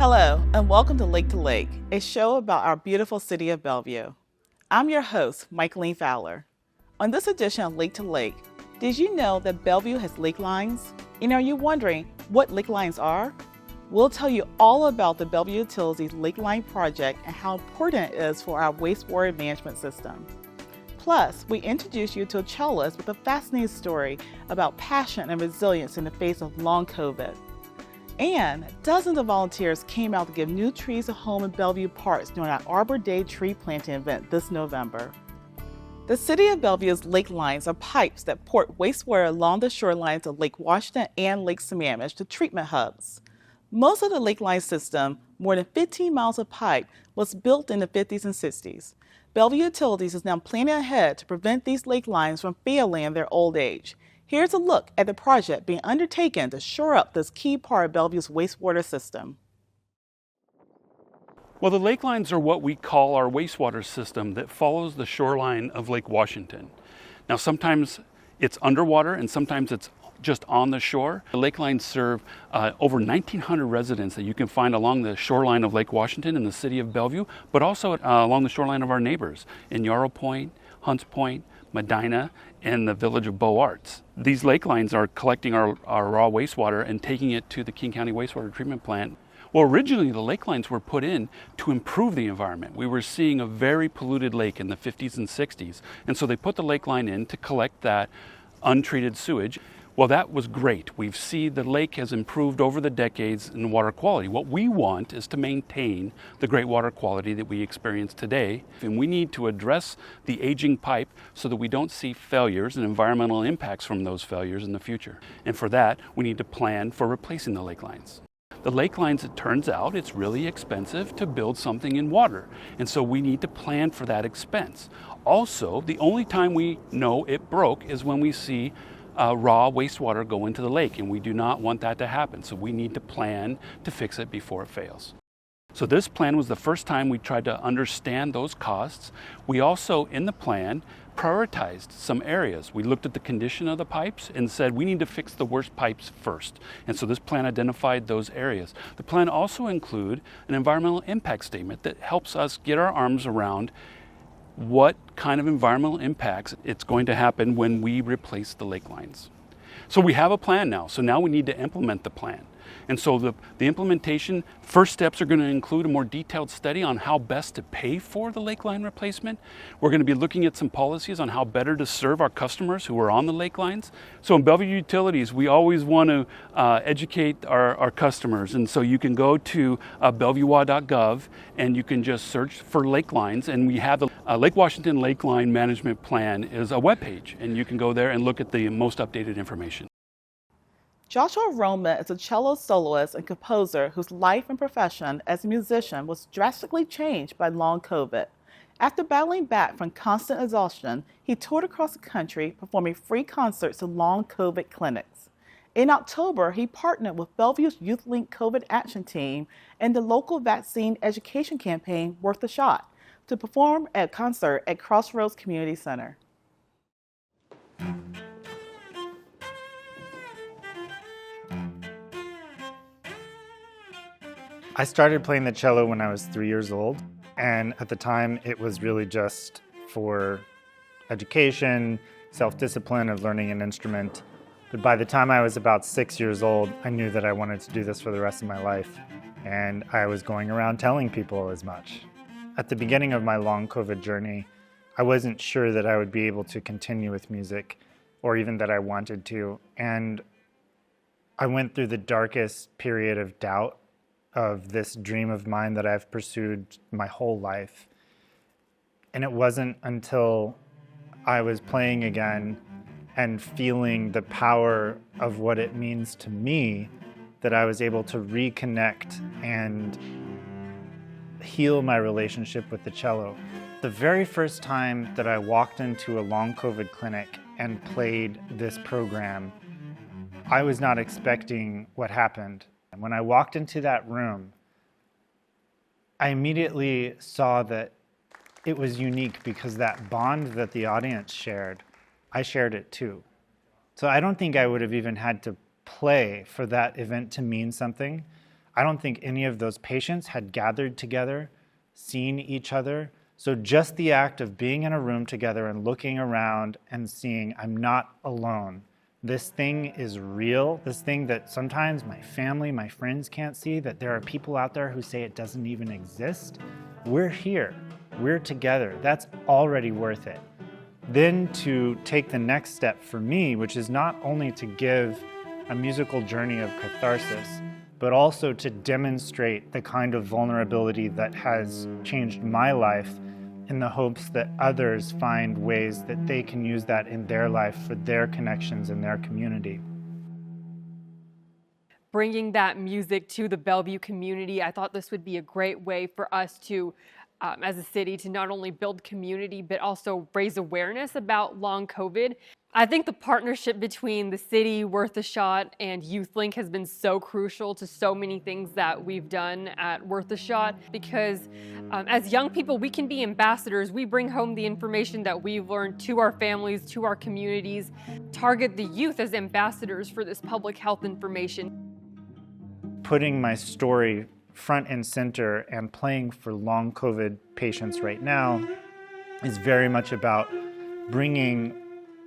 Hello, and welcome to Lake, a show about our beautiful city of Bellevue. I'm your host, Michaeline Fowler. On this edition of Lake to Lake, did you know that Bellevue has lake lines? And are you wondering what lake lines are? We'll tell you all about the Bellevue Utilities Lake Line project and how important it is for our wastewater management system. Plus, we introduce you to a cellist with a fascinating story about passion and resilience in the face of long COVID. And dozens of volunteers came out to give new trees a home in Bellevue Parks during our Arbor Day tree planting event this November. The City of Bellevue's lake lines are pipes that port wastewater along the shorelines of Lake Washington and Lake Sammamish to treatment hubs. Most of the lake line system, more than 15 miles of pipe, was built in the 50s and 60s. Bellevue Utilities is now planning ahead to prevent these lake lines from failing in their old age. Here's a look at the project being undertaken to shore up this key part of Bellevue's wastewater system. Well, the lake lines are what we call our wastewater system that follows the shoreline of Lake Washington. Now, sometimes it's underwater and sometimes it's just on the shore. The lake lines serve over 1,900 residents that you can find along the shoreline of Lake Washington in the city of Bellevue, but also along the shoreline of our neighbors in Yarrow Point, Hunts Point, Medina, and the village of Beaux Arts. These lake lines are collecting our raw wastewater and taking it to the King County Wastewater Treatment Plant. Well, originally the lake lines were put in to improve the environment. We were seeing a very polluted lake in the 50s and 60s, and so they put the lake line in to collect that untreated sewage. Well, that was great. We've seen the lake has improved over the decades in water quality. What we want is to maintain the great water quality that we experience today. And we need to address the aging pipe so that we don't see failures and environmental impacts from those failures in the future. And for that, we need to plan for replacing the lake lines. The lake lines, it turns out, it's really expensive to build something in water. And so we need to plan for that expense. Also, the only time we know it broke is when we see raw wastewater go into the lake, and we do not want that to happen. So we need to plan to fix it before it fails. So this plan was the first time we tried to understand those costs. We also, in the plan, prioritized some areas. We looked at the condition of the pipes and said we need to fix the worst pipes first. And so this plan identified those areas. The plan also includes an environmental impact statement that helps us get our arms around what kind of environmental impacts it's going to happen when we replace the lake lines. So we have a plan now. So now we need to implement the plan. And so the implementation first steps are going to include a more detailed study on how best to pay for the lake line replacement. We're going to be looking at some policies on how better to serve our customers who are on the lake lines. So in Bellevue Utilities, we always want to educate our customers. And so you can go to bellevuewa.gov and you can just search for lake lines. And we have the Lake Washington Lake Line Management Plan is a webpage. And you can go there and look at the most updated information. Joshua Roman is a cello soloist and composer whose life and profession as a musician was drastically changed by long COVID. After battling back from constant exhaustion, he toured across the country performing free concerts in long COVID clinics. In October, he partnered with Bellevue's YouthLink COVID Action Team and the local vaccine education campaign Worth a Shot to perform at a concert at Crossroads Community Center. I started playing the cello when I was 3 years old, and at the time it was really just for education, self-discipline of learning an instrument. But by the time I was about 6 years old, I knew that I wanted to do this for the rest of my life, and I was going around telling people as much. At the beginning of my long COVID journey, I wasn't sure that I would be able to continue with music, or even that I wanted to, and I went through the darkest period of doubt of this dream of mine that I've pursued my whole life. And it wasn't until I was playing again and feeling the power of what it means to me that I was able to reconnect and heal my relationship with the cello. The very first time that I walked into a long COVID clinic and played this program, I was not expecting what happened. And when I walked into that room, I immediately saw that it was unique because that bond that the audience shared, I shared it too. So I don't think I would have even had to play for that event to mean something. I don't think any of those patients had gathered together, seen each other. So just the act of being in a room together and looking around and seeing, I'm not alone. This thing is real. This thing that sometimes my family, my friends can't see, that there are people out there who say it doesn't even exist. We're here. We're together. That's already worth it. Then to take the next step for me, which is not only to give a musical journey of catharsis, but also to demonstrate the kind of vulnerability that has changed my life, in the hopes that others find ways that they can use that in their life for their connections in their community. Bringing that music to the Bellevue community, I thought this would be a great way for us to, as a city, to not only build community, but also raise awareness about long COVID. I think the partnership between the city, Worth a Shot, and YouthLink has been so crucial to so many things that we've done at Worth a Shot, because as young people, we can be ambassadors. We bring home the information that we've learned to our families, to our communities, target the youth as ambassadors for this public health information. Putting my story front and center and playing for long COVID patients right now is very much about bringing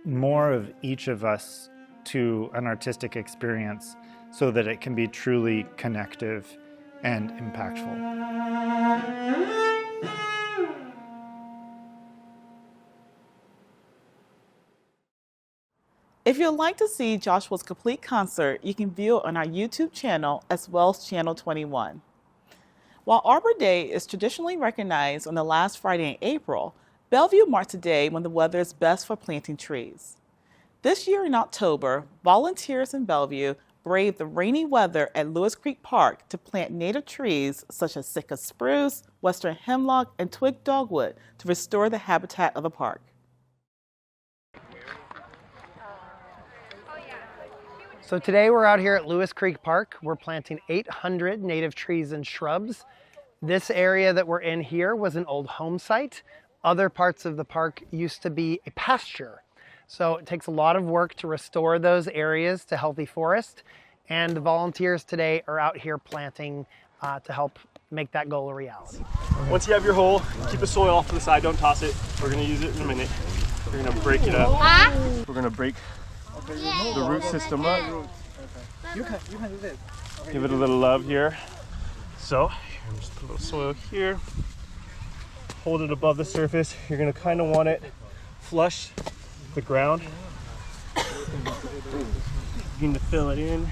more of each of us to an artistic experience so that it can be truly connective and impactful. If you'd like to see Joshua's complete concert, you can view it on our YouTube channel as well as Channel 21. While Arbor Day is traditionally recognized on the last Friday in April, Bellevue marks a day when the weather is best for planting trees. This year in October, volunteers in Bellevue braved the rainy weather at Lewis Creek Park to plant native trees such as Sitka spruce, western hemlock, and twig dogwood to restore the habitat of the park. So today we're out here at Lewis Creek Park. We're planting 800 native trees and shrubs. This area that we're in here was an old home site. Other parts of the park used to be a pasture. So it takes a lot of work to restore those areas to healthy forest. And the volunteers today are out here planting to help make that goal a reality. Once you have your hole, keep the soil off to the side, don't toss it. We're gonna use it in a minute. We're gonna break it up. We're gonna break the root system up. You can do this. Give it a little love here. So, just put a little soil here. Hold it above the surface. You're gonna kind of want it flush the ground. Begin to fill it in.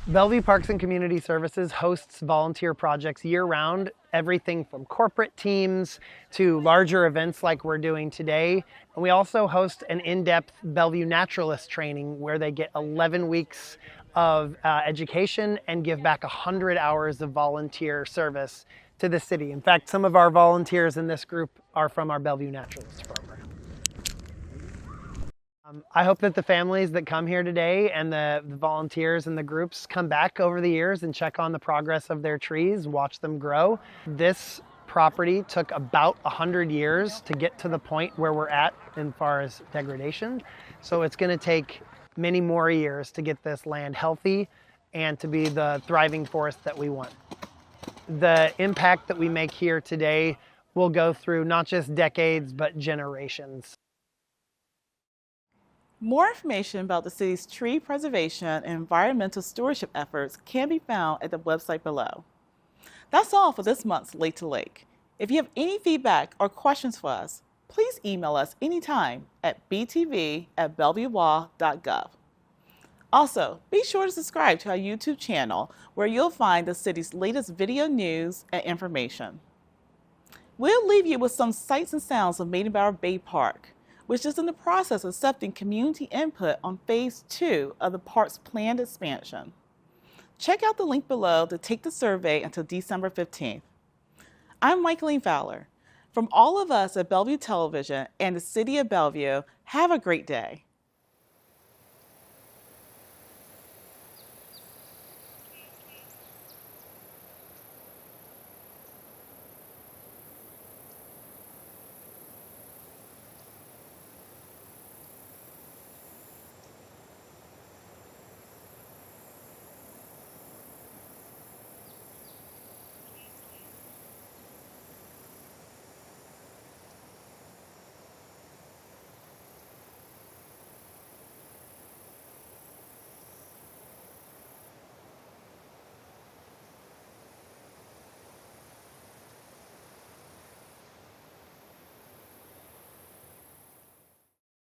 Bellevue Parks and Community Services hosts volunteer projects year-round, everything from corporate teams to larger events like we're doing today. And we also host an in-depth Bellevue Naturalist training where they get 11 weeks of education and give back 100 hours of volunteer service to the city. In fact, some of our volunteers in this group are from our Bellevue Naturalist program. I hope that the families that come here today and the volunteers and the groups come back over the years and check on the progress of their trees, watch them grow. This property took about 100 years to get to the point where we're at as far as degradation. So it's going to take many more years to get this land healthy and to be the thriving forest that we want. The impact that we make here today will go through not just decades, but generations. More information about the city's tree preservation and environmental stewardship efforts can be found at the website below. That's all for this month's Lake to Lake. If you have any feedback or questions for us, please email us anytime at btv@bellevuelaw.gov. Also, be sure to subscribe to our YouTube channel where you'll find the city's latest video news and information. We'll leave you with some sights and sounds of Maidenbower Bay Park, which is in the process of accepting community input on Phase 2 of the park's planned expansion. Check out the link below to take the survey until December 15th. I'm Michaeline Fowler. From all of us at Bellevue Television and the City of Bellevue, have a great day.